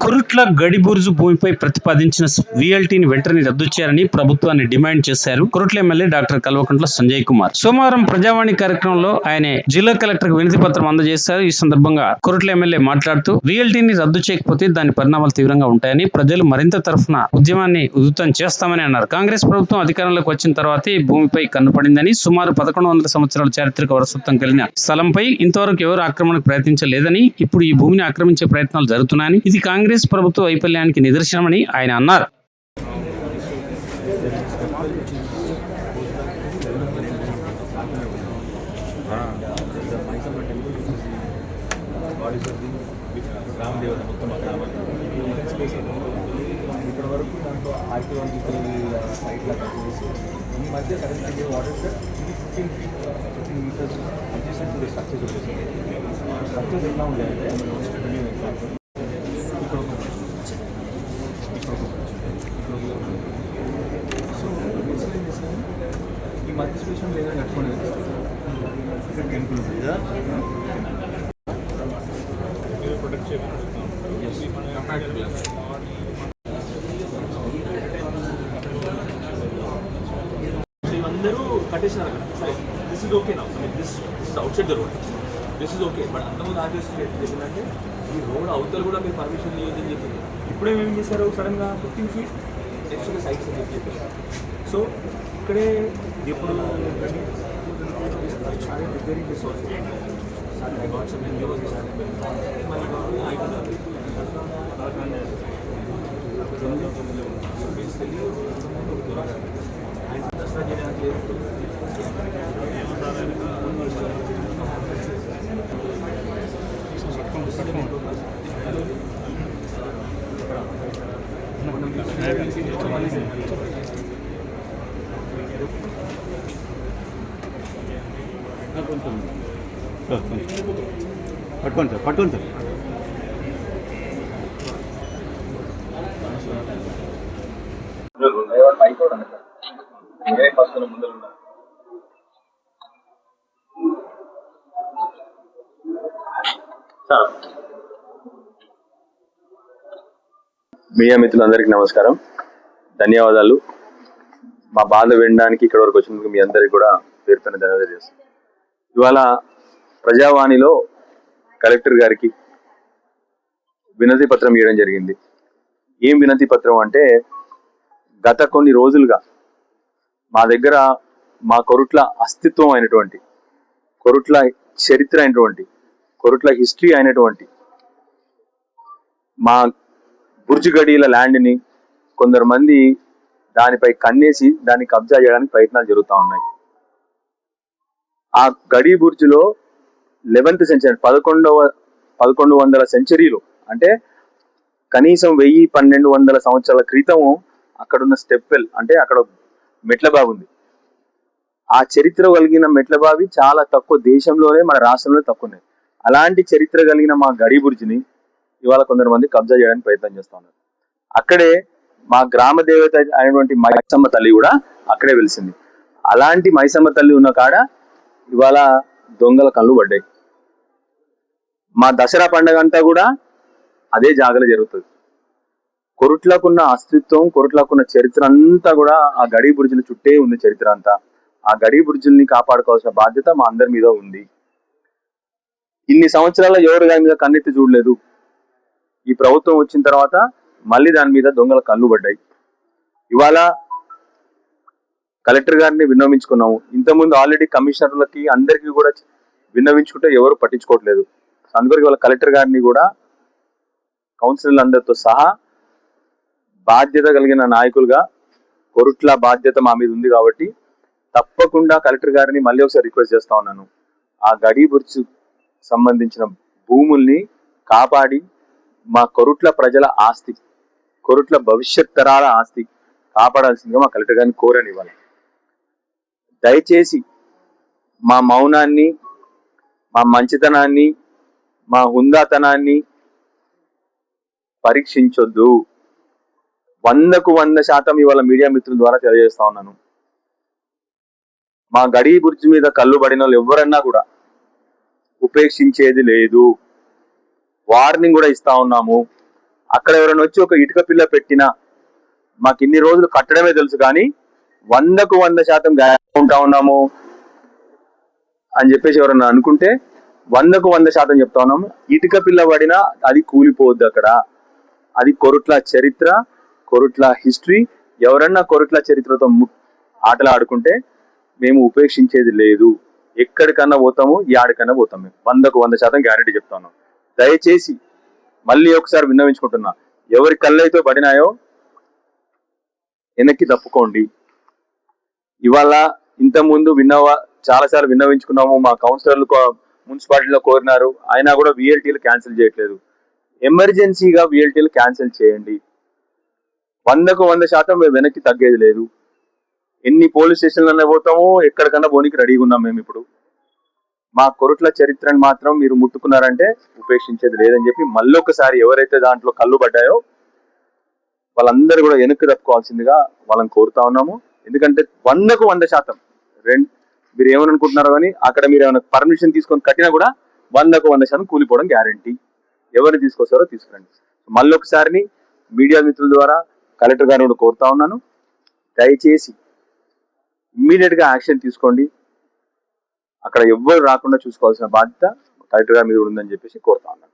కొరుట్ల గడిబురుజు భూమిపై ప్రతిపాదించిన వీఎల్టీని వెంటనే రద్దు చేయాలని ప్రభుత్వాన్ని డిమాండ్ చేశారు కొరుట్ల ఎమ్మెల్యే డాక్టర్ కల్వకుంట్ల సంజయ్ కుమార్. సోమవారం ప్రజావాణి కార్యక్రమంలో ఆయన జిల్లా కలెక్టర్ వినతి పత్రం అందజేశారు. ఈ సందర్భంగా కొరుట్ల ఎమ్మెల్యే మాట్లాడుతూ వీఎల్టీని రద్దు చేయకపోతే దాని పరిణామాలు తీవ్రంగా ఉంటాయని, ప్రజలు మరింత తరఫున ఉద్యమాన్ని ఉధృతం చేస్తామని అన్నారు. కాంగ్రెస్ ప్రభుత్వం అధికారంలోకి వచ్చిన తర్వాతే ఈ భూమిపై కన్నుపడిందని, సుమారు 1100 సంవత్సరాల చారిత్రక వారసత్వం కలిగిన స్థలంపై ఇంతవరకు ఎవరు ఆక్రమణకు ప్రయత్నించలేదని, ఇప్పుడు ఈ భూమిని ఆక్రమించే ప్రయత్నాలు జరుగుతున్నాయని, ఇది కాంగ్రెస్ ప్రభుత్వ వైఫల్యానికి నిదర్శనమని ఆయన అన్నారు. ఇప్పటి వరకు దాంట్లో ఆర్కియాలజికల్ సైట్లా కట్టేసి ఈ మధ్య current water 15 meters adjacent to the structures వచ్చేసింది. స్ట్రక్చర్స్ ఎట్లా ఉంటాయంటే ఎగ్జాంపుల్ ఇక్కడ ఒక సో ఏం చేస్తాను ఈ మధ్య స్పేషన్ లేదా కట్టుకొని ఇక్కడ టెంపుల్ ఉంటుంది కదా ప్రొటెక్ట్ అందరూ కట్టేసినారు కదా. సరే దిస్ ఇస్ ఓకే నా this is out side the road, this is okay. But అంతకుముందు ఆర్టిస్ట్ చెప్పిందంటే ఈ రోడ్ అవతల కూడా మీరు పర్మిషన్ ఇవ్వదని చెప్పింది. ఇప్పుడే ఏం చేశారు సడన్గా 15 ఫీట్ నెక్స్ట్ సైట్స్ అని చెప్పి. సో ఇక్కడే ఎప్పుడు రిపేరింగ్ చేసుకోవచ్చు. I got some NGOs Dasara చేయడానికి లేదు. పట్టుకోండి సార్, పట్టుకోండి సార్. మీడియా మిత్రులందరికీ నమస్కారం, ధన్యవాదాలు. మా బాధ వినడానికి ఇక్కడ వరకు వచ్చినందుకు మీ అందరికీ కూడా పేరు పైన ధన్యవాదాలు చేస్తాను. ఇవాళ ప్రజావాణిలో కలెక్టర్ గారికి వినతి పత్రం ఇవ్వడం జరిగింది. ఏం వినతి పత్రం అంటే, గత కొన్ని రోజులుగా మా దగ్గర మా కొరుట్ల అస్తిత్వం అయినటువంటి, కొరుట్ల చరిత్ర అయినటువంటి, కొరుట్ల హిస్టరీ అయినటువంటి మా బుర్జు గడీల ల్యాండ్ని కొందరు మంది దానిపై కన్నేసి దాన్ని కబ్జా చేయడానికి ప్రయత్నాలు జరుగుతూ ఉన్నాయి. ఆ గడీ బుర్జులో 11th సెంచరీ 1100 సెంచరీలో, అంటే కనీసం 1000-1200 సంవత్సరాల క్రితము అక్కడున్న స్టెప్వెల్, అంటే అక్కడ మెట్ల బావి ఉంది. ఆ చరిత్ర కలిగిన మెట్ల బావి చాలా తక్కువ, దేశంలోనే మన రాష్ట్రంలో తక్కువ ఉన్నాయి. అలాంటి చరిత్ర కలిగిన మా గడీ బుర్జిని ఇవాళ కొందరు మంది కబ్జా చేయడానికి ప్రయత్నం చేస్తూ ఉన్నారు. అక్కడే మా గ్రామ దేవత అయినటువంటి మైసమ్మ తల్లి కూడా అక్కడే వెలిసింది. అలాంటి మైసమ్మ తల్లి ఉన్న కాడ ఇవాళ దొంగల కళ్ళు పడ్డాయి. మా దసరా పండుగ అంతా కూడా అదే జాగలో జరుగుతుంది. కొరుట్లకున్న అస్తిత్వం, కొరుట్లకున్న చరిత్ర అంతా కూడా ఆ గడీ బుర్జుల చుట్టే ఉంది. చరిత్ర అంతా ఆ గడీ బుర్జుల్ని కాపాడుకోవాల్సిన బాధ్యత మా అందరి మీద ఉంది. ఇన్ని సంవత్సరాల్లో ఎవరు దాని మీద కన్నెత్తి చూడలేదు. ఈ ప్రభుత్వం వచ్చిన తర్వాత మళ్ళీ దాని మీద దొంగల కళ్ళు పడ్డాయి. ఇవాళ కలెక్టర్ గారిని విన్నవించుకున్నాము. ఇంతకుముందు ఆల్రెడీ కమిషనర్లకి అందరికీ కూడా విన్నవించుకుంటే ఎవరు పట్టించుకోవట్లేదు. అందువరకు ఇవాళ కలెక్టర్ గారిని కూడా కౌన్సిలర్లు అందరితో సహా బాధ్యత కలిగిన నాయకులుగా, కొరుట్ల బాధ్యత మా మీద ఉంది కాబట్టి తప్పకుండా కలెక్టర్ గారిని మళ్ళీ ఒకసారి రిక్వెస్ట్ చేస్తా ఉన్నాను. ఆ గడీ బుర్జు సంబంధించిన భూముల్ని కాపాడి మా కొరుట్ల ప్రజల ఆస్తి, కొరుట్ల భవిష్యత్ తరాల ఆస్తి కాపాడాల్సిందిగా మా కలెక్టర్ గారిని కోరని ఇవ్వాలి. దయచేసి మా మౌనాన్ని, మా మంచితనాన్ని, మా హుందాతనాన్ని పరీక్షించొద్దు. 100కు 100% ఇవాళ మీడియా మిత్రుల ద్వారా తెలియజేస్తా ఉన్నాను. మా గడీ బుర్జు మీద కళ్ళు పడిన వాళ్ళు ఎవరన్నా కూడా ఉపేక్షించేది లేదు. వార్నింగ్ కూడా ఇస్తా ఉన్నాము. అక్కడ ఎవరైనా వచ్చి ఒక ఇటుక పిల్ల పెట్టినా మాకు ఇన్ని రోజులు కట్టడమే తెలుసు కానీ 100కు 100% గ్యారెంటీ ఉంటా ఉన్నాము అని చెప్పేసి ఎవరన్నా అనుకుంటే 100కు 100% చెప్తా ఉన్నాము. ఇటుక పిల్ల పడినా అది కూలిపోవద్దు. అక్కడ అది కొరుట్ల చరిత్ర, కొరుట్ల హిస్టరీ. ఎవరన్నా కొరుట్ల చరిత్రతో ఆటలు ఆడుకుంటే మేము ఉపేక్షించేది లేదు. ఎక్కడికన్నా పోతాము, యాడికన్నా పోతాం. మేము 100కు 100% గ్యారెంటీ చెప్తా ఉన్నాం. దయచేసి మళ్ళీ ఒకసారి విన్నవించుకుంటున్నా, ఎవరి కళ్ళైతే పడినాయో వెనక్కి తప్పుకోండి. ఇవాళ ఇంతకుముందు చాలాసార్లు విన్నవించుకున్నాము. మా కౌన్సిలర్లు మున్సిపాలిటీలో కోరినారు, అయినా కూడా విఎల్టీలు క్యాన్సిల్ చేయట్లేదు. ఎమర్జెన్సీగా విఎల్టీలు క్యాన్సిల్ చేయండి. 100కు 100% మేము వెనక్కి తగ్గేది లేదు. ఎన్ని పోలీస్ స్టేషన్లన్నా పోతాము, ఎక్కడికన్నా పోనీకి రెడీగా ఉన్నాం మేము. ఇప్పుడు మా కొరుట్ల చరిత్రను మాత్రం మీరు ముట్టుకున్నారంటే ఉపేక్షించేది లేదని చెప్పి మళ్ళొకసారి ఎవరైతే దాంట్లో కళ్ళు పడ్డాయో వాళ్ళందరూ కూడా వెనక్కి తప్పుకోవాల్సిందిగా వాళ్ళని కోరుతా ఉన్నాము. ఎందుకంటే 100కు 100% మీరు ఏమనుకుంటున్నారో కానీ అక్కడ మీరు ఏమైనా పర్మిషన్ తీసుకొని కట్టినా కూడా 100కు 100% కూలిపోవడం గ్యారంటీ. ఎవరిని తీసుకొస్తారో తీసుకురండి. మళ్ళొకసారి మీడియా మిత్రుల ద్వారా కలెక్టర్ గారిని కూడా కోరుతా ఉన్నాను, దయచేసి ఇమ్మీడియట్ గా యాక్షన్ తీసుకోండి. అక్కడ ఎవ్వరు రాకుండా చూసుకోవాల్సిన బాధ్యత కలెక్టర్ గారి మీద ఉందని చెప్పేసి కోరుతా ఉన్నాను.